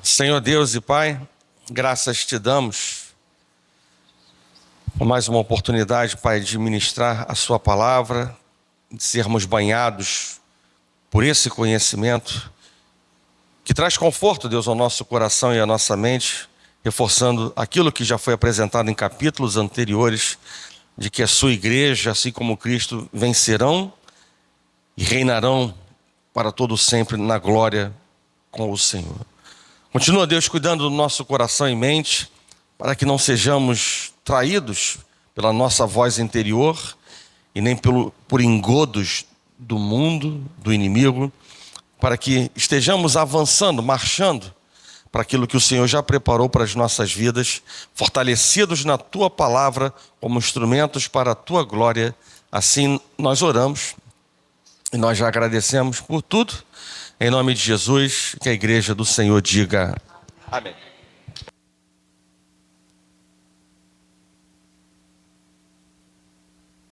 Senhor Deus e Pai, graças te damos por mais uma oportunidade, Pai, de ministrar a sua palavra, de sermos banhados por esse conhecimento que traz conforto, Deus, ao nosso coração e à nossa mente, reforçando aquilo que já foi apresentado em capítulos anteriores, de que a sua igreja, assim como Cristo, vencerão e reinarão para todo sempre na glória com o Senhor. Continua, Deus, cuidando do nosso coração e mente, para que não sejamos traídos pela nossa voz interior e nem por engodos do mundo, do inimigo, para que estejamos avançando, marchando para aquilo que o Senhor já preparou para as nossas vidas, fortalecidos na Tua palavra como instrumentos para a Tua glória. Assim nós oramos e nós já agradecemos por tudo. Em nome de Jesus, que a igreja do Senhor diga amém.